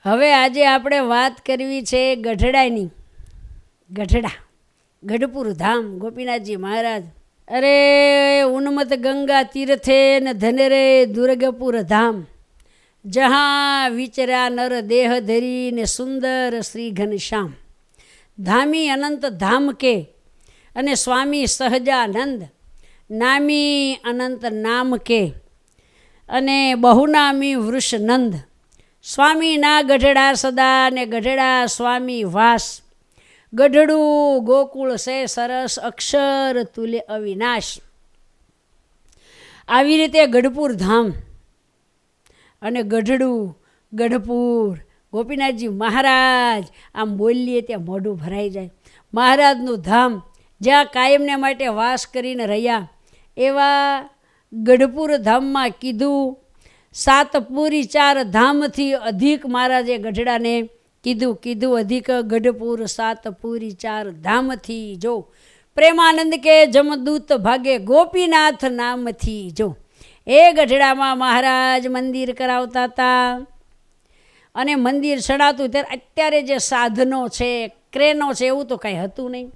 હવે આજે આપણે વાત કરવી છે ગઢડાની. ગઢડા, ગઢપુર ધામ, ગોપીનાથજી મહારાજ. અરે ઉન્મત ગંગા તીર્થે ન ધન રે દુર્ગપુર ધામ, જહાં વિચર્યા નર દેહ ધરી ને સુંદર શ્રી ઘનશ્યામ. ધામી અનંત ધામ કે અને સ્વામી સહજાનંદ, નામી અનંત નામ કે અને બહુનામી વૃષનંદ. સ્વામીના ગઢડા સદા ને ગઢડા સ્વામી વાસ, ગઢડું ગોકુળ સે સરસ અક્ષર તુલ્ય અવિનાશ. આવી રીતે ગઢપુર ધામ અને ગઢડું, ગઢપુર, ગોપીનાથજી મહારાજ, આમ બોલીએ ત્યાં મોઢું ભરાઈ જાય. મહારાજનું ધામ જ્યાં કાયમને માટે વાસ કરીને રહ્યા એવા ગઢપુર ધામમાં કીધું. સાતપુરી 4 ધામથી અધિક મહારાજે ગઢડાને કીધું અધિક ગઢપુર સાતપુરી 4 ધામથી જો, પ્રેમાનંદ કે જમદૂત ભાગે ગોપીનાથ નામથી જો. એ ગઢડામાં મહારાજ મંદિર કરાવતા હતા અને મંદિર ચડાતું ત્યારે અત્યારે જે સાધનો છે, ક્રેનો છે, એવું તો કાંઈ હતું નહીં.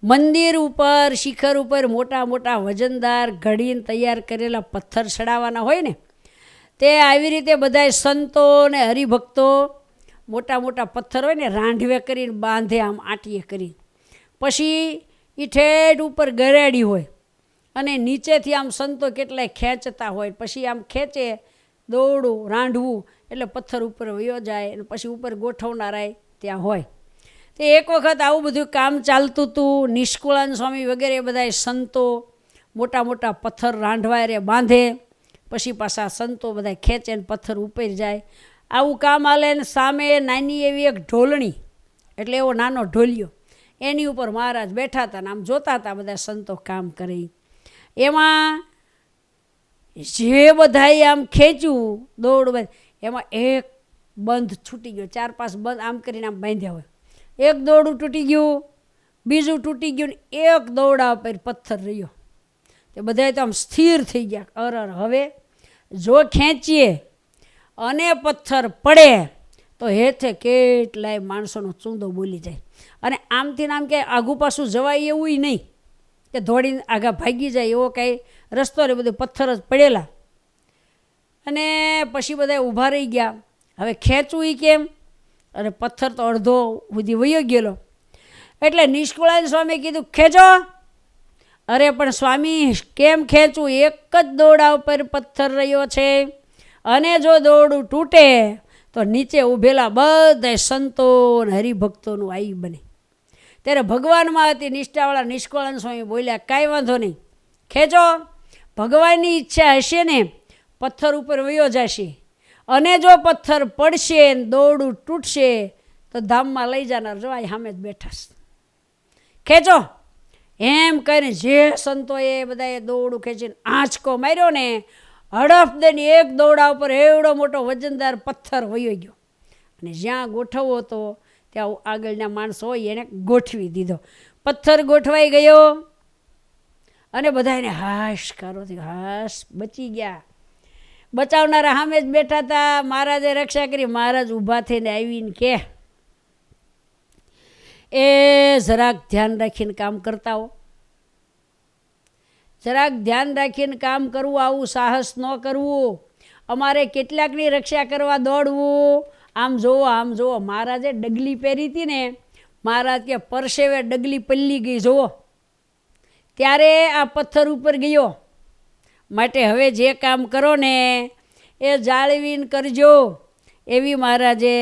મંદિર ઉપર શિખર ઉપર મોટા મોટા વજનદાર ઘડીને તૈયાર કરેલા પથ્થર ચડાવવાના હોય ને, તે આવી રીતે બધાય સંતો ને હરિભક્તો મોટા મોટા પથ્થર હોય ને રાંઢવે કરીને બાંધે, આમ આટીએ કરી. પછી એ ઠેઠ ઉપર ગરાડી હોય અને નીચેથી આમ સંતો કેટલાય ખેંચતા હોય. પછી આમ ખેંચે, દોડવું, રાંઢવું એટલે પથ્થર ઉપર વયો જાય અને પછી ઉપર ગોઠવનારાય ત્યાં હોય. તે એક વખત આવું બધું કામ ચાલતું હતું. નિષ્કુળાન સ્વામી વગેરે બધાય સંતો મોટા મોટા પથ્થર રાંઢવાય રે બાંધે, પછી પાછા સંતો બધા ખેંચે ને પથ્થર ઉપર જાય. આવું કામ હાલે ને સામે નાની એવી એક ઢોલણી, એટલે એવો નાનો ઢોલિયો, એની ઉપર મહારાજ બેઠા હતા ને આમ જોતા હતા બધા સંતો કામ કરે. એમાં જે બધાએ આમ ખેંચ્યું દોડ, એમાં એક બંધ છૂટી ગયો. 4-5 બંધ આમ કરીને આમ બાંધ્યા હોય. એક દોરડું તૂટી ગયું, બીજું તૂટી ગયું ને એક દોરડા ઉપર પથ્થર રહ્યો. તે બધાએ તો આમ સ્થિર થઈ ગયા. અરર, હવે જો ખેંચીએ અને પથ્થર પડે તો હેઠે કેટલાય માણસોનો ચૂંદો બોલી જાય. અને આમથી આમ કે આઘું પાછું જવાય એવું નહીં કે દોડીને આગા ભાગી જાય એવો કાંઈ રસ્તો ને, બધું પથ્થર જ પડેલા. અને પછી બધા ઊભા રહી ગયા. હવે ખેંચવું એ કેમ? અને પથ્થર તો અડધો સુધી વયો ગયેલો. એટલે નિષ્કુળાન સ્વામી કીધું ખેંચો. અરે પણ સ્વામી કેમ ખેંચવું? એક જ દોરડા ઉપર પથ્થર રહ્યો છે અને જો દોરડું તૂટે તો નીચે ઊભેલા બધા સંતો અને હરિભક્તોનું આઈ બને. ત્યારે ભગવાનમાં હતી નિષ્ઠાવાળા નિષ્કુળાન સ્વામી બોલ્યા, કાંઈ વાંધો નહીં, ખેંચો. ભગવાનની ઈચ્છા હશે ને પથ્થર ઉપર વયો જશે, અને જો પથ્થર પડશે ને દોરડું તૂટશે તો ધામમાં લઈ જનાર જવાય સામે જ બેઠા. ખેંચો. એમ કરીને જે સંતોએ બધાએ દોરડું ખેંચીને આંચકો માર્યો ને, હડફ દઈને એક દોરડા ઉપર એવડો મોટો વજનદાર પથ્થર વયો ગયો. અને જ્યાં ગોઠવવો હતો ત્યાં આગળના માણસો હોય એને ગોઠવી દીધો. પથ્થર ગોઠવાઈ ગયો અને બધાને હાશકારો થયો. હાશ, બચી ગયા. બચાવનારા સામે જ બેઠા હતા. મહારાજે રક્ષા કરી. મહારાજ ઊભા થઈને આવીને કે, એ જરાક ધ્યાન રાખીને કામ કરતા હો, જરાક ધ્યાન રાખીને કામ કરવું, આવું સાહસ ન કરવું. અમારે કેટલાકની રક્ષા કરવા દોડવું. આમ જુઓ, આમ જુઓ. મહારાજે ડગલી પહેરી હતી ને, મહારાજ કે પરસેવે ડગલી પલ્લી ગઈ જુઓ, ત્યારે આ પથ્થર ઉપર ગયો. માટે હવે જે કામ કરો ને એ જાળવીને કરજો, એવી મહારાજે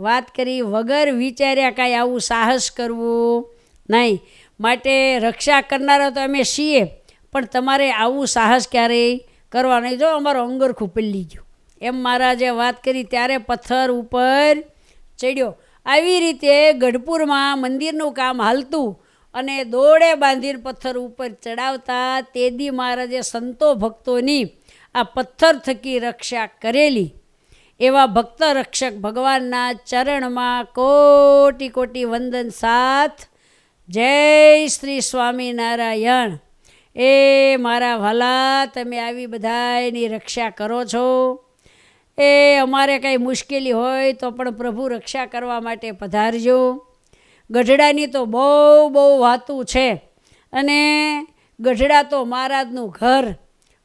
વાત કરી. વગર વિચાર્યા કાંઈ આવું સાહસ કરવું નહીં. માટે રક્ષા કરનારા તો અમે છીએ, પણ તમારે આવું સાહસ ક્યારેય કરવા નહીં. જો અમારો અંગરખું પલ્લી ગયું, એમ મહારાજે વાત કરી. ત્યારે પથ્થર ઉપર ચડ્યો. આવી રીતે ગઢપુરમાં મંદિરનું કામ હાલતું અને દોડે બાંધીને પથ્થર ઉપર ચડાવતા. તેદી મહારાજે સંતો ભક્તોની આ પથ્થર થકી રક્ષા કરેલી. એવા ભક્ત રક્ષક ભગવાનના ચરણમાં કોટી કોટી વંદન સાથ. જય શ્રી સ્વામિનારાયણ. એ મારા વાલા, તમે આવી બધાની રક્ષા કરો છો. એ અમારે કાંઈ મુશ્કેલી હોય તો પણ પ્રભુ રક્ષા કરવા માટે પધારજો. ગઢડાની તો બહુ બહુ વાતું છે અને ગઢડા તો મહારાજનું ઘર.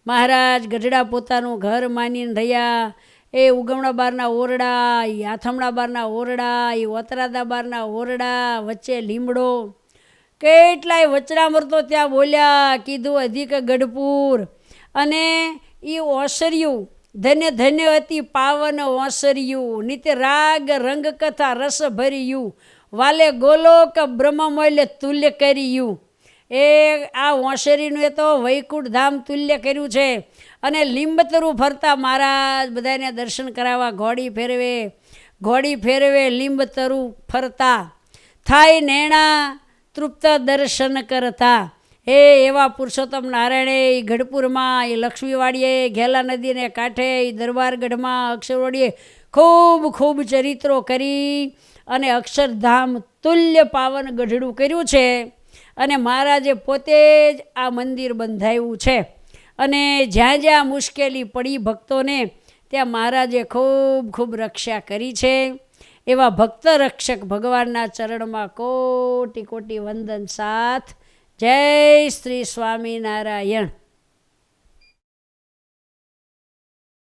મહારાજ ગઢડા પોતાનું ઘર માનીને રહ્યા. એ ઉગમણા બારના ઓરડા, એ આથમણા બારના ઓરડા, એ ઓતરાદા બારના ઓરડા, વચ્ચે લીમડો, કેટલાય વચરામૃતો ત્યાં બોલ્યા, કીધું અધિક ગઢપુર. અને એ ઓસર્યું ધન્ય ધન્ય હતી પાવન ઓસર્યું, નિત્ય રાગ રંગ કથા રસ ભર્યું, વાલે ગોલોક બ્રહ્મમૂલ્ય તુલ્ય કર્યું. એ આ ઓસરીનું એ તો વૈકુંઠ ધામ તુલ્ય કર્યું છે. અને લીંબતરું ફરતા મહારાજ બધાને દર્શન કરાવવા ઘોડી ફેરવે લીંબતરું ફરતા, થાય નેણા તૃપ્ત દર્શન કરતા. હે એવા પુરુષોત્તમ નારાયણે એ ગઢપુરમાં, એ લક્ષ્મીવાડીએ, ઘેલા નદીને કાંઠે, એ દરબારગઢમાં, અક્ષરવાડીએ ખૂબ ખૂબ ચરિત્રો કરી અને અક્ષરધામ તુલ્ય પાવન ગઢડું કર્યું છે. અને મહારાજે પોતે જ આ મંદિર બંધાવ્યું છે. અને જ્યાં જ્યાં મુશ્કેલી પડી ભક્તોને ત્યાં મહારાજે ખૂબ ખૂબ રક્ષા કરી છે. એવા ભક્ત રક્ષક ભગવાનના ચરણમાં કોટી કોટી વંદન સાથ. જય શ્રી સ્વામિનારાયણ.